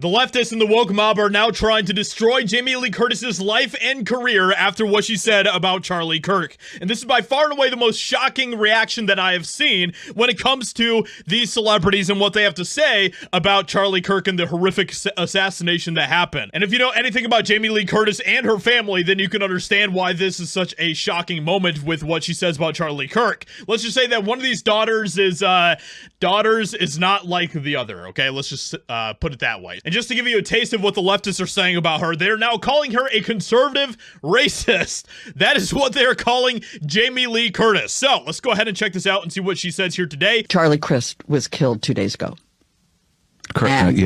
The leftists and the woke mob are now trying to destroy Jamie Lee Curtis's life and career after what she said about Charlie Kirk. And this is by far and away the most shocking reaction that I have seen when it comes to these celebrities and what they have to say about Charlie Kirk and the horrific assassination that happened. And if you know anything about Jamie Lee Curtis and her family, then you can understand why this is such a shocking moment with what she says about Charlie Kirk. Let's just say that one of these daughters is not like the other, okay? Let's just put it that way. And just to give you a taste of what the leftists are saying about her, they're now calling her a conservative racist. That is what they're calling Jamie Lee Curtis. So let's go ahead and check this out and see what she says here today. Charlie Crist was killed 2 days ago.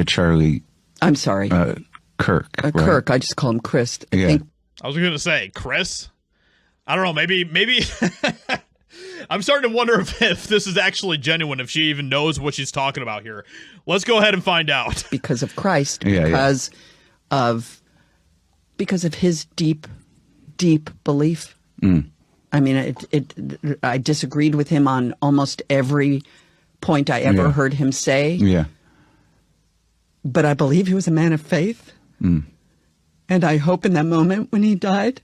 Charlie. I'm sorry. Kirk. Right? Kirk. I just call him Crist. I was going to say Chris. I don't know. Maybe. I'm starting to wonder if this is actually genuine, if she even knows what she's talking about here. Let's go ahead and find out. Because of Christ, because of his deep belief. I mean, I disagreed with him on almost every point I ever heard him say. Yeah. But I believe he was a man of faith. And I hope in that moment when he died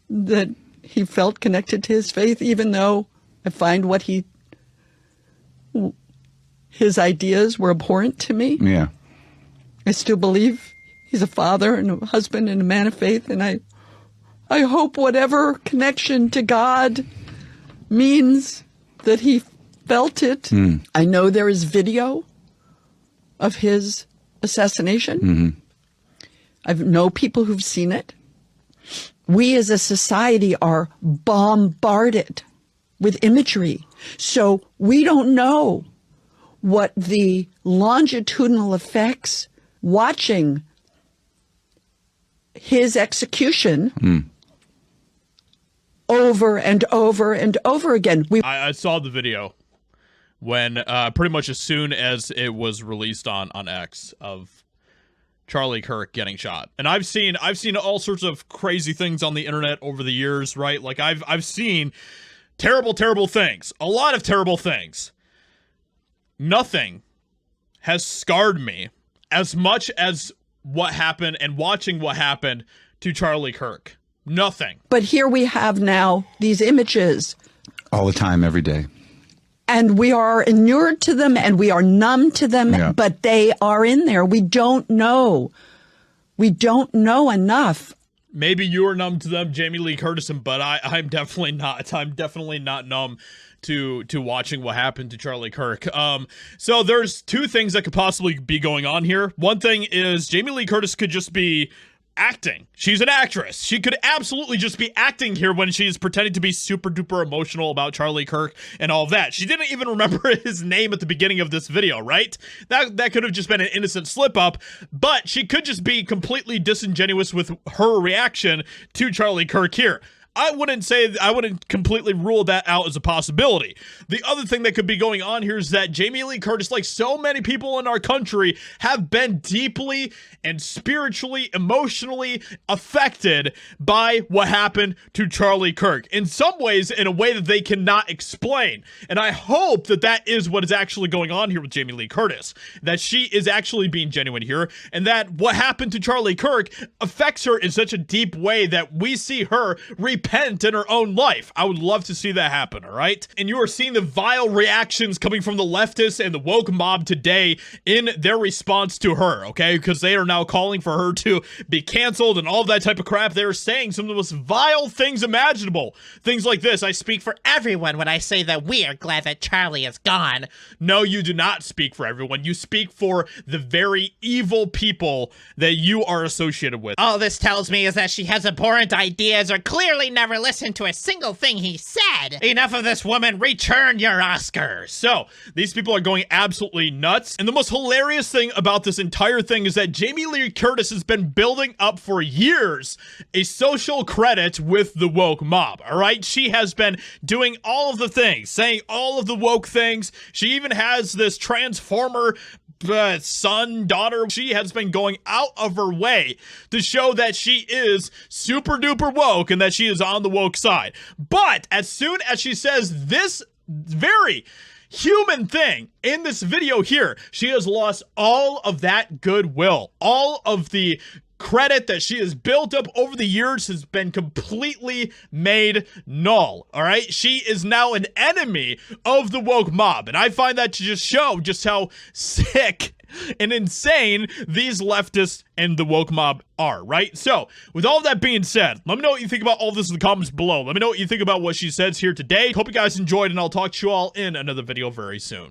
that he felt connected to his faith, even though I find his ideas were abhorrent to me. Yeah. I still believe he's a father and a husband and a man of faith. And I hope whatever connection to God means that he felt it. I know there is video of his assassination. I know people who've seen it. We as a society are bombarded with imagery. So we don't know what the longitudinal effects watching his execution over and over and over again. I saw the video when pretty much as soon as it was released on X of Charlie Kirk getting shot. And I've seen all sorts of crazy things on the internet over the years, right? Like I've seen terrible things. A lot of terrible things. Nothing has scarred me as much as what happened and watching what happened to Charlie Kirk. Nothing. But here we have now these images. All the time, every day. And we are inured to them and we are numb to them, but they are in there. We don't know. We don't know enough. Maybe you are numb to them, Jamie Lee Curtis, but I'm definitely not. I'm definitely not numb to watching what happened to Charlie Kirk. So there's two things that could possibly be going on here. One thing is Jamie Lee Curtis could just be acting. She's an actress. She could absolutely just be acting here when she's pretending to be super duper emotional about Charlie Kirk and all of that. She didn't even remember his name at the beginning of this video, right? That could have just been an innocent slip up, but she could just be completely disingenuous with her reaction to Charlie Kirk here. I wouldn't completely rule that out as a possibility. The other thing that could be going on here is that Jamie Lee Curtis, like so many people in our country, have been deeply and spiritually, emotionally affected by what happened to Charlie Kirk. In some ways, in a way that they cannot explain. And I hope that that is what is actually going on here with Jamie Lee Curtis. That she is actually being genuine here. And that what happened to Charlie Kirk affects her in such a deep way that we see her repent in her own life. I would love to see that happen, all right? And you are seeing the vile reactions coming from the leftists and the woke mob today in their response to her, okay? Because they are now calling for her to be canceled and all that type of crap. They're saying some of the most vile things imaginable. Things like this: I speak for everyone when I say that we are glad that Charlie is gone. No, you do not speak for everyone. You speak for the very evil people that you are associated with. All this tells me is that she has abhorrent ideas or clearly never listened to a single thing he said. Enough of this, woman. Return your Oscars. So these people are going absolutely nuts. And the most hilarious thing about this entire thing is that Jamie Lee Curtis has been building up for years a social credit with the woke mob. All right. She has been doing all of the things, saying all of the woke things. She even has this transformer son, daughter. She has been going out of her way to show that she is super duper woke and that she is on the woke side. But as soon as she says this very human thing in this video here. She has lost all of that goodwill. All of the credit that she has built up over the years has been completely made null. All right. She is now an enemy of the woke mob. And I find that to just show just how sick and insane these leftists and the woke mob are, right? So, with all of that being said, let me know what you think about all this in the comments below. Let me know what you think about what she says here today. Hope you guys enjoyed, and I'll talk to you all in another video very soon.